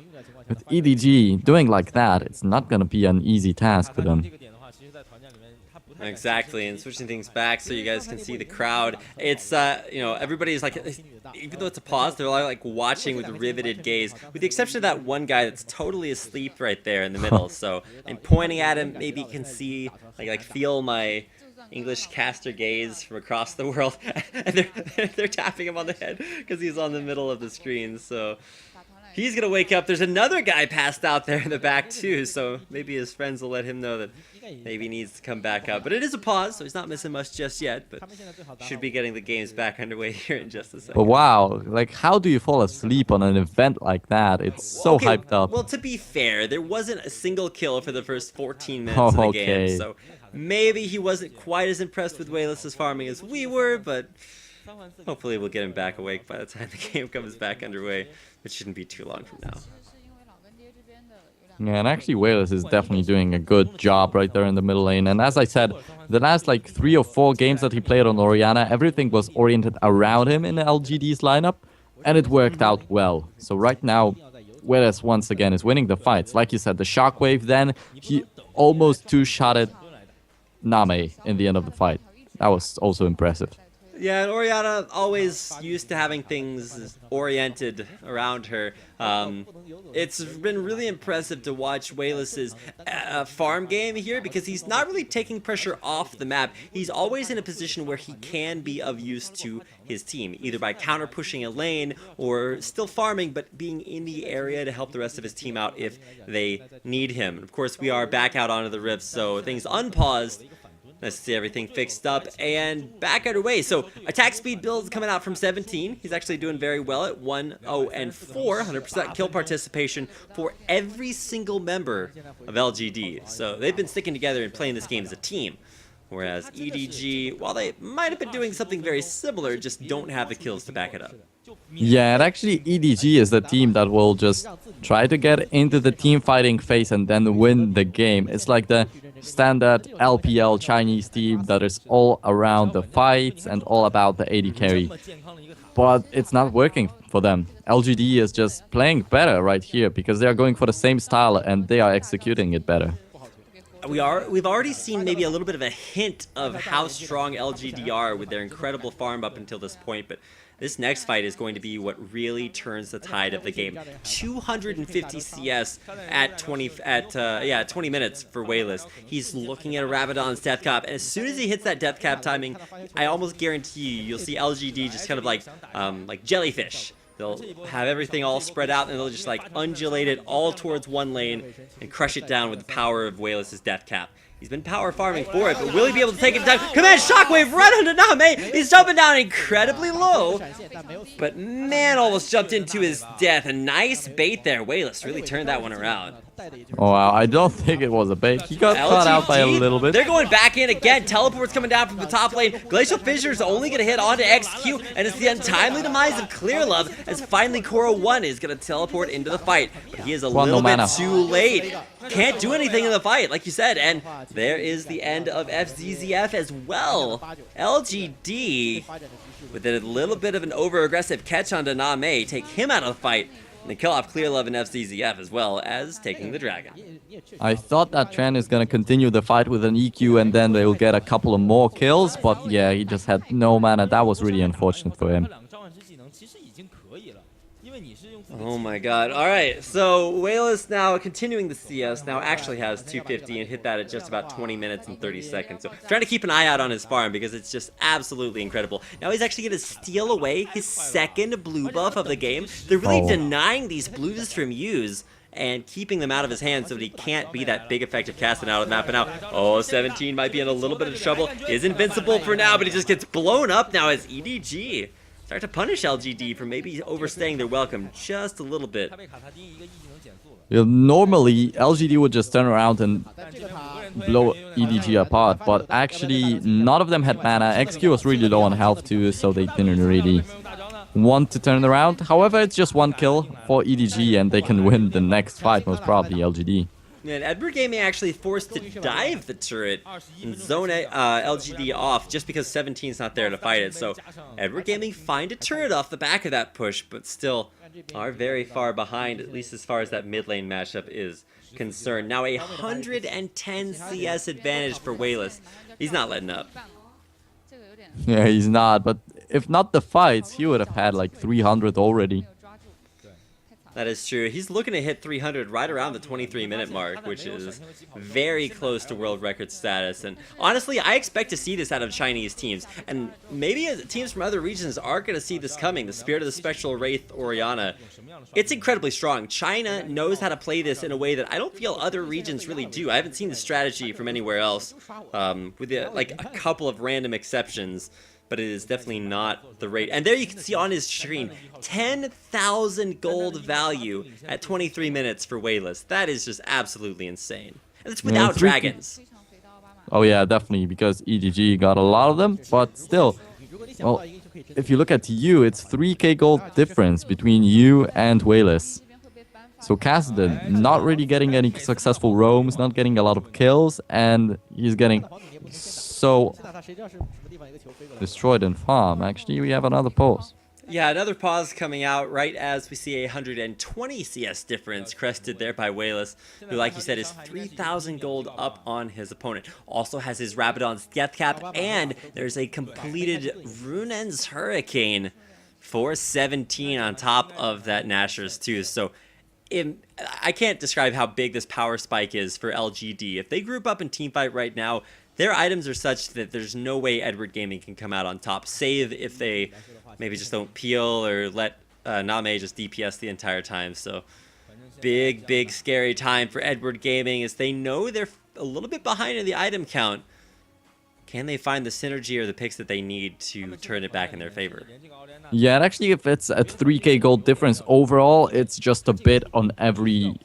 with EDG doing like that, it's not going to be an easy task for them. Exactly, and switching things back so you guys can see the crowd. It's, you know, everybody's like, even though it's a pause, they're all like watching with riveted gaze, with the exception of that one guy that's totally asleep right there in the middle. So I'm pointing at him, maybe you can see, like feel my English caster gaze from across the world, and they're tapping him on the head because he's on the middle of the screen. So he's gonna wake up. There's another guy passed out there in the back too, so maybe his friends will let him know that maybe he needs to come back up. But it is a pause, so he's not missing much just yet, but should be getting the games back underway here in just a second. But wow, like how do you fall asleep on an event like that? It's so hyped up. Well, to be fair, there wasn't a single kill for the first 14 minutes of the game, so maybe he wasn't quite as impressed with Wayless's farming as we were, but hopefully we'll get him back awake by the time the game comes back underway, which shouldn't be too long from now. Yeah, and actually Wayless is definitely doing a good job right there in the middle lane. And as I said, the last like 3 or 4 games that he played on Orianna, everything was oriented around him in the LGD's lineup, and it worked out well. So right now, Wayless once again is winning the fights. Like you said, the Shockwave, then he almost 2-shotted Name in the end of the fight. That was also impressive. Yeah, and Orianna always used to having things oriented around her. It's been really impressive to watch Wayless's farm game here because he's not really taking pressure off the map. He's always in a position where he can be of use to his team, either by counter pushing a lane or still farming, but being in the area to help the rest of his team out if they need him. And of course, we are back out onto the rift, so things unpaused. Let's see everything fixed up and back underway. So attack speed builds coming out from 17. He's actually doing very well at 1-0-4, 100% kill participation for every single member of LGD. So they've been sticking together and playing this game as a team. Whereas EDG, while they might have been doing something very similar, just don't have the kills to back it up. Yeah, and actually EDG is the team that will just try to get into the team fighting phase and then win the game. It's like the standard LPL Chinese team that is all around the fights and all about the AD carry. But it's not working for them. LGD is just playing better right here because they are going for the same style and they are executing it better. We've already seen maybe a little bit of a hint of how strong LGD are with their incredible farm up until this point, but this next fight is going to be what really turns the tide of the game. 250 CS at 20 minutes for Wayless. He's looking at a Rabadon's death cap, and as soon as he hits that death cap timing, I almost guarantee you'll see LGD just kind of like jellyfish. They'll have everything all spread out, and they'll just like undulate it all towards one lane and crush it down with the power of Wayless's death cap. He's been power farming for it, but will he be able to take it down? Command Shockwave right onto Name! He's jumping down incredibly low, but man almost jumped into his death. A nice bait there. Wayless really turned that one around. Oh wow, I don't think it was a bait. He got caught out by a little bit. They're going back in again. Teleport's coming down from the top lane. Glacial Fissure's only going to hit onto XQ, and it's the untimely demise of Clear Love as finally Koro 1 is going to teleport into the fight. But he is a little bit too late. Can't do anything in the fight, like you said, and there is the end of FZZF as well. LGD, with a little bit of an over-aggressive catch onto Name, take him out of the fight, and then kill off Clear Love and FZZF as well as taking the Dragon. I thought that trend is going to continue the fight with an EQ and then they'll get a couple of more kills, but yeah, he just had no mana. That was really unfortunate for him. Oh my god. Alright, so Wayless now continuing the CS, now actually has 250 and hit that at just about 20 minutes and 30 seconds. So trying to keep an eye out on his farm because it's just absolutely incredible. Now he's actually going to steal away his second blue buff of the game. They're really denying these blues from use and keeping them out of his hands so that he can't be that big effective casting out of the map. And now, 17 might be in a little bit of trouble. Is invincible for now, but he just gets blown up now as EDG start to punish LGD for maybe overstaying their welcome just a little bit. Yeah, normally, LGD would just turn around and blow EDG apart, but actually, none of them had mana. XQ was really low on health too, so they didn't really want to turn around. However, it's just one kill for EDG, and they can win the next fight, most probably LGD. And Edward Gaming actually forced to dive the turret and zone LGD off just because 17's not there to fight it. So Edward Gaming find a turret off the back of that push, but still are very far behind, at least as far as that mid lane matchup is concerned. Now a 110 CS advantage for Wayless. He's not letting up. Yeah, he's not, but if not the fights, he would have had like 300 already. That is true. He's looking to hit 300 right around the 23-minute mark, which is very close to world record status. And honestly, I expect to see this out of Chinese teams. And maybe teams from other regions are going to see this coming. The Spirit of the Spectral Wraith Orianna. It's incredibly strong. China knows how to play this in a way that I don't feel other regions really do. I haven't seen the strategy from anywhere else, with like a couple of random exceptions. But it is definitely not the rate. And there you can see on his screen, 10,000 gold value at 23 minutes for Wayless. That is just absolutely insane. And it's without dragons. Oh yeah, definitely, because EDG got a lot of them, but still, well, if you look at you, it's 3k gold difference between you and Wayless. So Kassadin not really getting any successful roams, not getting a lot of kills, and he's getting so destroyed in farm. Actually, we have another pause. Yeah, another pause coming out right as we see a 120 CS difference crested there by Wayless, who, like you said, is 3,000 gold up on his opponent. Also has his Rabadon's Death Cap, and there's a completed Runen's Hurricane for 17 on top of that Nashor's too. So I can't describe how big this power spike is for LGD. If they group up in teamfight right now, their items are such that there's no way Edward Gaming can come out on top, save if they maybe just don't peel or let Name just DPS the entire time. So big, scary time for Edward Gaming as they know they're a little bit behind in the item count. Can they find the synergy or the picks that they need to turn it back in their favor? Yeah, and actually, if it's a 3k gold difference overall, it's just a bit on every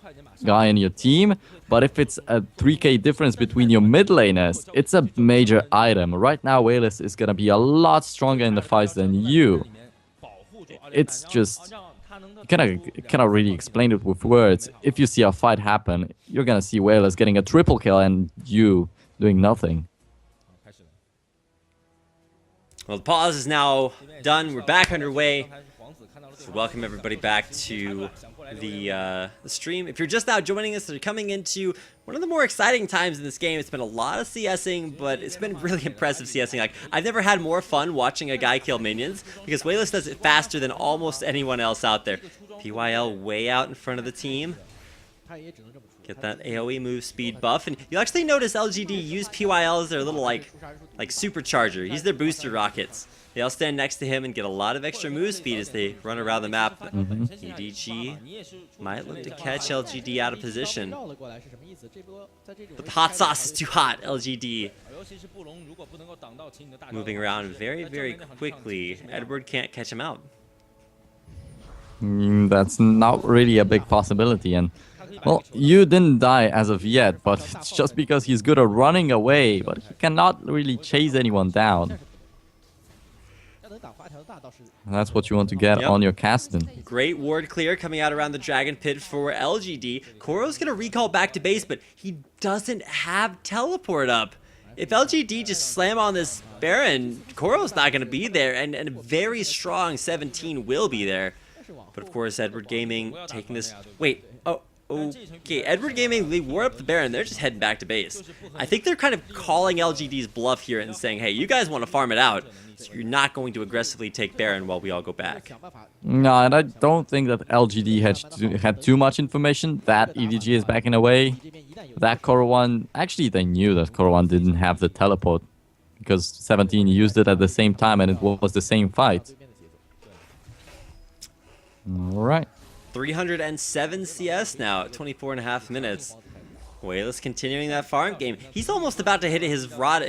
guy in your team. But if it's a 3k difference between your mid laners, it's a major item. Right now, Wayless is going to be a lot stronger in the fights than you. it's just cannot really explain it with words. If you see a fight happen, you're gonna see Whalers getting a triple kill and you doing nothing. Well, the pause is now done. We're back underway. So welcome everybody back to the stream. If you're just now joining us, you're coming into one of the more exciting times in this game. It's been a lot of CSing, but it's been really impressive CSing. Like, I've never had more fun watching a guy kill minions because Whalers does it faster than almost anyone else out there. PYL way out in front of the team. Get that AoE move speed buff, and you'll actually notice LGD use PYL as their little like supercharger. He's their booster rockets. They all stand next to him and get a lot of extra move speed as they run around the map. EDG might look to catch LGD out of position, but the hot sauce is too hot. LGD moving around very, very quickly. Edward can't catch him out. That's not really a big possibility, and well, you didn't die as of yet, but it's just because he's good at running away, but he cannot really chase anyone down. And that's what you want to get on your Caston. Great ward clear coming out around the Dragon Pit for LGD. Koro's going to recall back to base, but he doesn't have teleport up. If LGD just slam on this Baron, Koro's not going to be there, and a very strong 17 will be there. But of course, Edward Gaming taking this... Wait, oh, okay, Edward Gaming, they wore up the Baron. They're just heading back to base. I think they're kind of calling LGD's bluff here and saying, hey, you guys want to farm it out, so you're not going to aggressively take Baron while we all go back. No, and I don't think that LGD had too much information that EDG is backing away. That Koro 1, actually they knew that Koro 1 didn't have the teleport because 17 used it at the same time and it was the same fight. Alright. 307 CS now at 24.5 minutes. Whalers continuing that farm game. He's almost about to hit his Void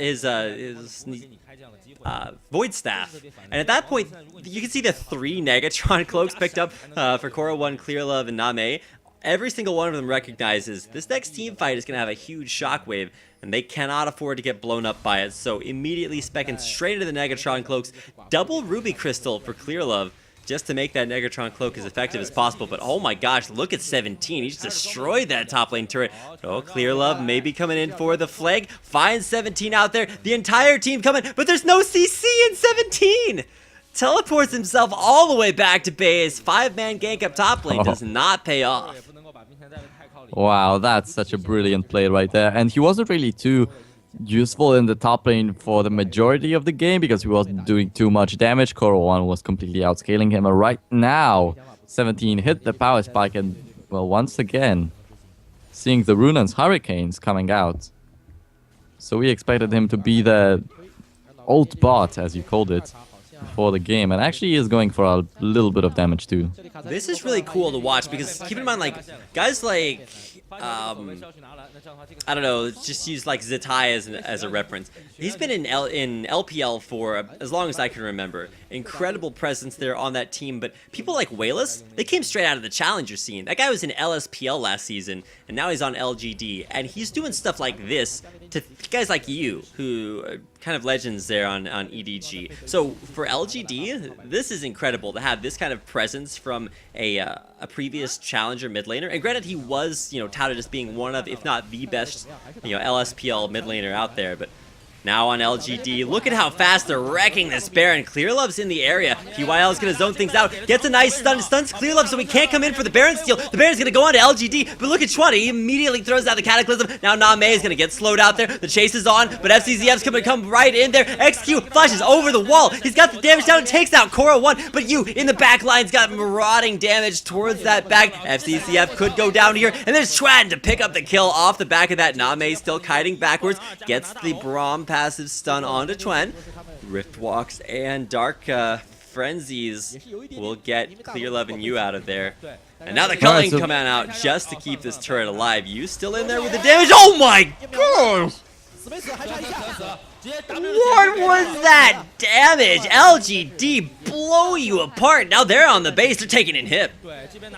Staff. And at that point, you can see the 3 Negatron cloaks picked up for Koro 1, Clearlove, and Name. Every single one of them recognizes this next team fight is going to have a huge shockwave, and they cannot afford to get blown up by it. So immediately specking straight into the Negatron cloaks. Double Ruby Crystal for Clearlove, just to make that Negatron cloak as effective as possible. But oh my gosh, look at 17. He just destroyed that top lane turret. Oh, Clearlove maybe coming in for the flag. Finds 17 out there. The entire team coming, but there's no CC in 17. Teleports himself all the way back to base. 5-man gank up top lane does not pay off. Wow, that's such a brilliant play right there. And he wasn't really too useful in the top lane for the majority of the game because he wasn't doing too much damage. Koro 1 was completely outscaling him. And right now, 17 hit the power spike and, well, once again, seeing the Runan's Hurricanes coming out. So we expected him to be the ult bot, as you called it, for the game. And actually he is going for a little bit of damage too. This is really cool to watch because keep in mind, like, guys like... I don't know, just use like Zetai as a reference. He's been in LPL for as long as I can remember. Incredible presence there on that team, but people like Whalers, they came straight out of the Challenger scene. That guy was in LSPL last season, and now he's on LGD, and he's doing stuff like this to guys like you, who are kind of legends there on EDG. So for LGD, this is incredible to have this kind of presence from a previous Challenger mid laner. And granted, he was, you know, touted as being one of, if not the best, you know, LSPL mid laner out there, but now on LGD, look at how fast they're wrecking this Baron. Clearlove's in the area. PYL is going to zone things out. Gets a nice stun. Stuns Clearlove so he can't come in for the Baron steal. The Baron's going to go on to LGD, but look at 20. He immediately throws out the Cataclysm. Now Name is going to get slowed out there. The chase is on, but FCZF's going to come right in there. XQ flashes over the wall. He's got the damage down and takes out Koro 1, but you in the back line's got marauding damage towards that back. FCZF could go down here, and there's Schwad to pick up the kill off the back of that. Name still kiting backwards. Gets the Braum passive stun onto Twen. Riftwalks and Dark Frenzies will get Clearlove and you out of there. And now the culling coming out just to keep this turret alive. You still in there with the damage. Oh my god! What was that damage? LGD blow you apart. Now they're on the base. They're taking in hip.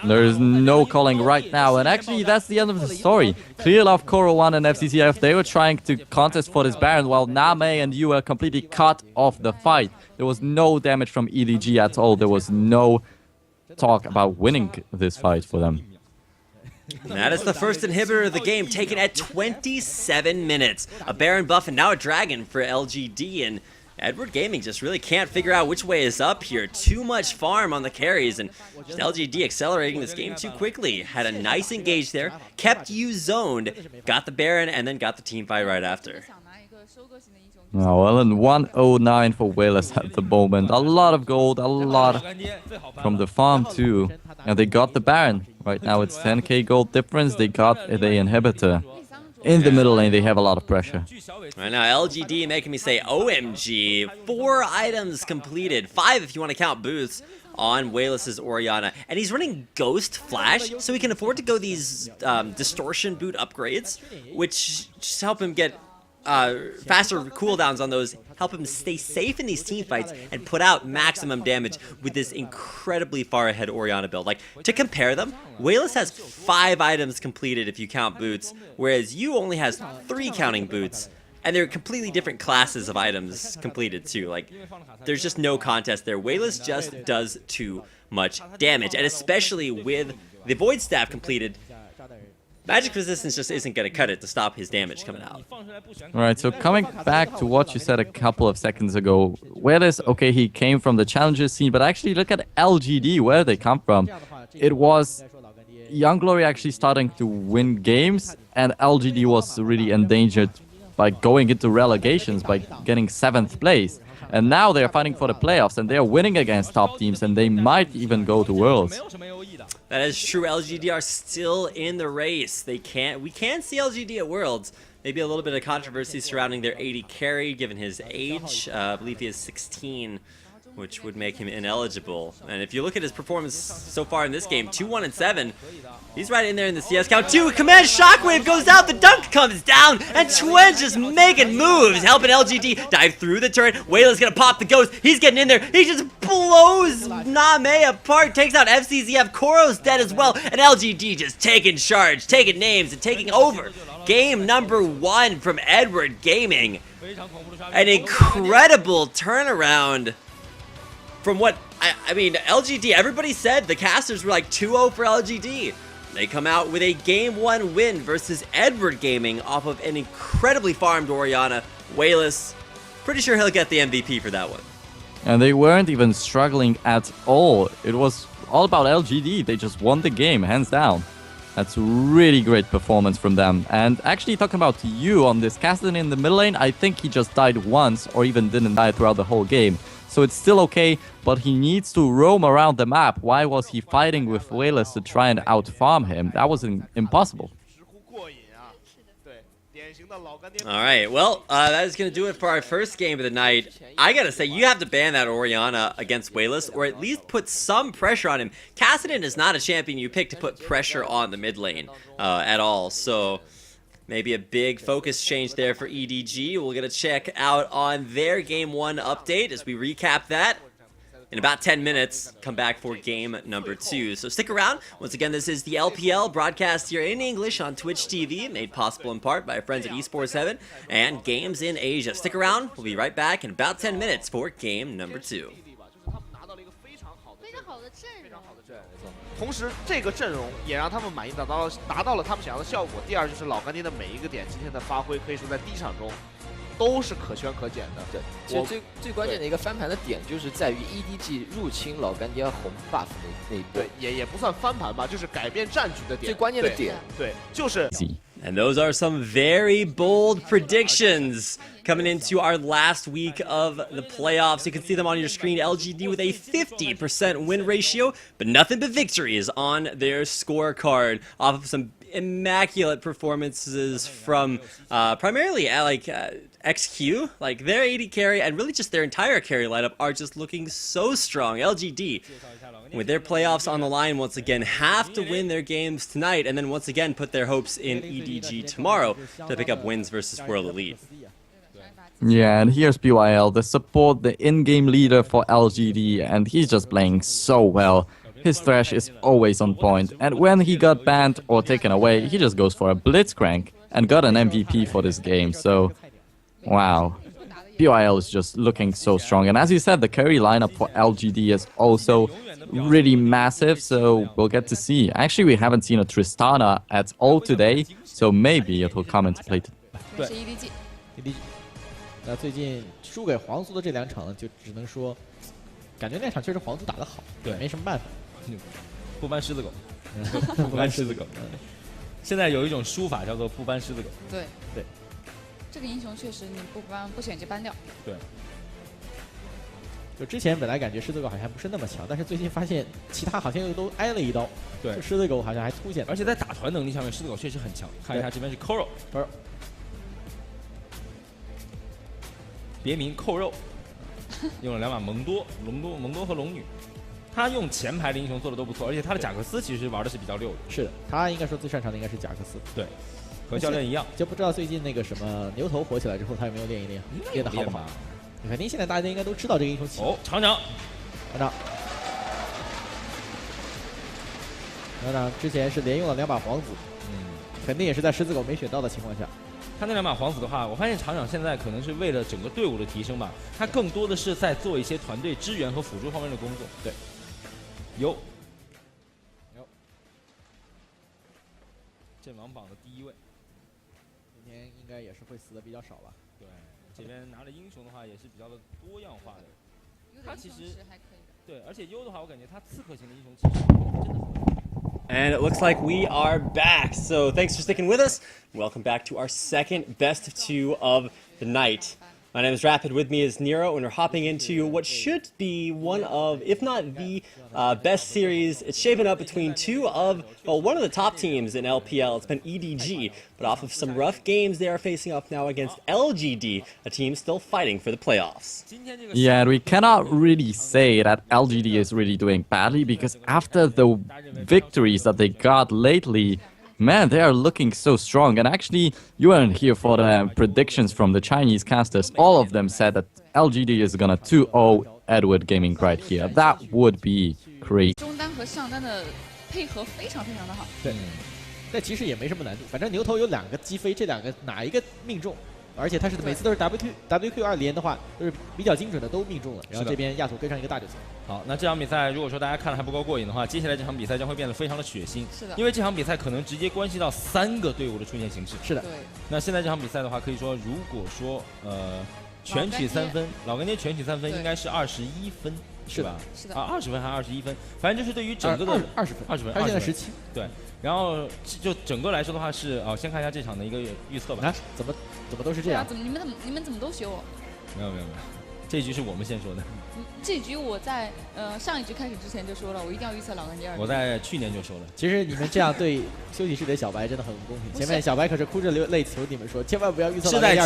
There's no calling right now, and actually that's the end of the story. Clear off Koro 1 and FCCF, they were trying to contest for this Baron, while Name and you were completely cut off the fight. There was no damage from EDG at all. There was no talk about winning this fight for them. And that is the first inhibitor of the game, taken at 27 minutes. A Baron buff and now a Dragon for LGD, and Edward Gaming just really can't figure out which way is up here. Too much farm on the carries, and just LGD accelerating this game too quickly. Had a nice engage there, kept you zoned, got the Baron, and then got the team fight right after. Oh, well, and 109 for Wayless at the moment. A lot of gold, a lot from the farm too. And they got the Baron. Right now it's 10k gold difference. They got the inhibitor. In the middle lane, they have a lot of pressure. Right now, LGD making me say OMG. 4 items completed. 5 if you want to count boosts on Wayless's Orianna. And he's running Ghost Flash, so he can afford to go these distortion boot upgrades, which just help him get faster cooldowns on those, help him stay safe in these team fights, and put out maximum damage with this incredibly far ahead Orianna build. Like, to compare them, Wayless has 5 items completed if you count boots, whereas you only has 3 counting boots, and they're completely different classes of items completed too. Like, there's just no contest there. Wayless just does too much damage, and especially with the Void Staff completed, magic resistance just isn't going to cut it to stop his damage coming out. Alright, so coming back to what you said a couple of seconds ago, Wayless, okay, he came from the challenger scene, but actually look at LGD, where they come from. It was Young Glory actually starting to win games, and LGD was really endangered by going into relegations, by getting 7th place. And now they're fighting for the playoffs, and they're winning against top teams, and they might even go to Worlds. That is true. LGD are still in the race. We can see LGD at Worlds. Maybe a little bit of controversy surrounding their AD carry, given his age. I believe he is 16, which would make him ineligible. And if you look at his performance so far in this game, 2-1-7, he's right in there in the CS count. 2, Command Shockwave goes out, the dunk comes down, and Twenge just making moves, helping LGD dive through the turret. Wayless gonna pop the ghost, he's getting in there, he just blows Name apart, takes out FCZF, Koro's dead as well, and LGD just taking charge, taking names, and taking over. Game number 1 from Edward Gaming. An incredible turnaround. From what, I mean, LGD, everybody said the casters were like 2-0 for LGD. They come out with a Game 1 win versus Edward Gaming off of an incredibly farmed Orianna. Wayless, pretty sure he'll get the MVP for that one. And they weren't even struggling at all. It was all about LGD. They just won the game, hands down. That's really great performance from them. And actually talking about you on this, Cassidy in the middle lane, I think he just died once or even didn't die throughout the whole game. So it's still okay, but he needs to roam around the map. Why was he fighting with Wayless to try and out-farm him? That was impossible. Alright, well, that is going to do it for our first game of the night. I gotta say, you have to ban that Orianna against Wayless, or at least put some pressure on him. Kassadin is not a champion you pick to put pressure on the mid lane at all, so maybe a big focus change there for EDG. We'll get a check out on their Game 1 update as we recap that. In about 10 minutes, come back for game number 2. So stick around. Once again, this is the LPL broadcast here in English on Twitch TV, made possible in part by our friends at Esports Heaven and Games in Asia. Stick around. We'll be right back in about 10 minutes for game number 2. 同时，这个阵容也让他们满意，达到了他们想要的效果。第二就是老干爹的每一个点，今天的发挥可以说在第一场中都是可圈可点的。对，其实最关键的一个翻盘的点就是在于 EDG 入侵老干爹红 buff 那一波。对，也不算翻盘吧，就是改变战局的点。最关键的点，对，就是。 And those are some very bold predictions coming into our last week of the playoffs. You can see them on your screen. LGD with a 50% win ratio, but nothing but victories on their scorecard off of some immaculate performances from primarily XQ. Like their AD carry and really just their entire carry lineup are just looking so strong. LGD, with their playoffs on the line once again, have to win their games tonight and then once again put their hopes in EDG tomorrow to pick up wins versus World Elite. Yeah, and here's BYL, the support, the in-game leader for LGD, and he's just playing so well. His thrash is always on point, and when he got banned or taken away, he just goes for a blitzcrank and got an MVP for this game. So, wow. BYL is just looking so strong. And as you said, the carry lineup for LGD is also really massive, so we'll get to see. Actually, we haven't seen a Tristana at all today, so maybe it will come into play. 这是 EDG。EDG。那最近输给皇族的这2场呢，就只能说，感觉那场确实皇族打得好，对，没什么办法。不搬狮子狗，不搬狮子狗。现在有一种输法叫做不搬狮子狗。对对，这个英雄确实你不搬不选就搬掉。对。就之前本来感觉狮子狗好像不是那么强，但是最近发现其他好像又都挨了一刀。对，狮子狗好像还凸显，而且在打团能力上面，狮子狗确实很强。看一下这边是扣肉，别名扣肉，用了2把蒙多和龙女。他用前排的英雄做的都不错，而且他的贾克斯其实玩的是比较溜的。是的，他应该说最擅长的应该是贾克斯。对，和教练一样。就不知道最近那个什么牛头火起来之后，他有没有练一练，练得好不好？肯定现在大家应该都知道这个英雄。哦，厂长之前是连用了2把皇子，肯定也是在狮子狗没选到的情况下。他那2把皇子的话，我发现厂长现在可能是为了整个队伍的提升吧，他更多的是在做一些团队支援和辅助方面的工作。对，有阵亡榜的第1位，今天应该也是会死的比较少吧？对，这边拿的英雄的话也是比较的多样化的。他其实还可以的。对，而且优的话，我感觉他刺客型的英雄其实真的很。And it looks like we are back. So thanks for sticking with us. Welcome back to our second best of 2 of the night. My name is Rapid. With me is Nero, and we're hopping into what should be one of, if not the best series. It's shaping up between one of the top teams in LPL. It's been EDG, but off of some rough games, they are facing off now against LGD, a team still fighting for the playoffs. Yeah, and we cannot really say that LGD is really doing badly because after the victories that they got lately, man, they are looking so strong. And actually, you weren't here for the predictions from the Chinese casters. All of them said that LGD is gonna 2-0 Edward Gaming right here. That would be crazy. 中单和上单的配合非常的好。对，这其实也没什么难度，反正牛头有2个击飞，这2个哪一个命中？而且他是每次都是 WQ2连的话，都是比较精准的都命中了。然后这边亚索跟上一个大就行。好，那这场比赛如果说大家看了还不够过瘾的话，接下来这场比赛将会变得非常的血腥。是的。因为这场比赛可能直接关系到3个队伍的出现形式。是的。对。那现在这场比赛的话，可以说如果说全取3分，老干爹全取3分应该是21分，是吧？是的。啊，20分还是21分？反正就是对于整个的20分，他现在17。对。然后就整个来说的话是先看一下这场的一个预测吧。啊，怎么都是这样？你们怎么都学我？没有，这一局是我们先说的。这局我在上一局开始之前就说了，我一定要预测老干爹2。我在去年就说了。其实你们这样对休息室的小白真的很不公平。前面小白可是哭着流泪求你们说，千万不要预测老干爹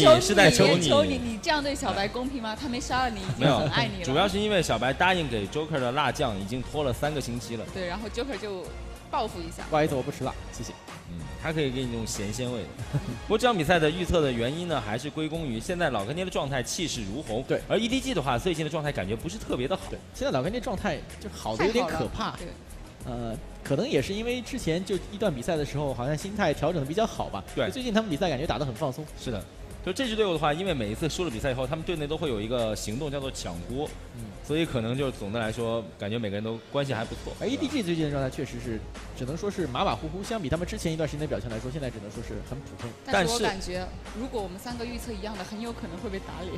2。是在求你，你这样对小白公平吗？他没杀了你，已经很爱你了。主要是因为小白答应给 Joker 的辣酱已经拖了3个星期了。对，然后 Joker 就报复一下。不好意思，我不吃辣，谢谢。他可以给你这种咸鲜味的。不过这场比赛的预测的原因呢，还是归功于现在老干爹的状态气势如虹。对，而 EDG 的话，最近的状态感觉不是特别的好。对，现在老干爹状态就好的有点可怕。对，可能也是因为之前就一段比赛的时候，好像心态调整的比较好吧。对，最近他们比赛感觉打得很放松。是的。就这支队伍的话，因为每一次输了比赛以后，他们队内都会有一个行动叫做抢锅，所以可能就是总的来说，感觉每个人都关系还不错。而 EDG 最近的状态确实是，只能说是马马虎虎，相比他们之前一段时间的表现来说，现在只能说是很普通。但是我感觉，如果我们3个预测一样的，很有可能会被打脸。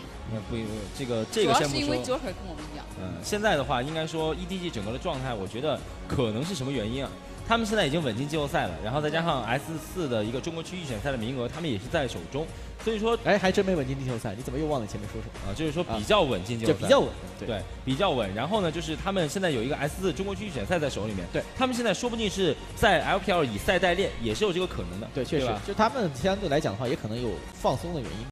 不，这个主要是因为 Joker 跟我们一样。现在的话，应该说 EDG 整个的状态，我觉得可能是什么原因啊？他们现在已经稳进季后赛了，然后再加上 S4的一个中国区预选赛的名额，他们也是在手中，所以说，还真没稳进季后赛，你怎么又忘了前面说什么啊？就是说比较稳进季后赛，就比较稳，对，比较稳。然后呢，就是他们现在有一个 S4中国区预选赛在手里面，对他们现在说不定是在 LPL 以赛代练，也是有这个可能的，对，确实，就他们相对来讲的话，也可能有放松的原因。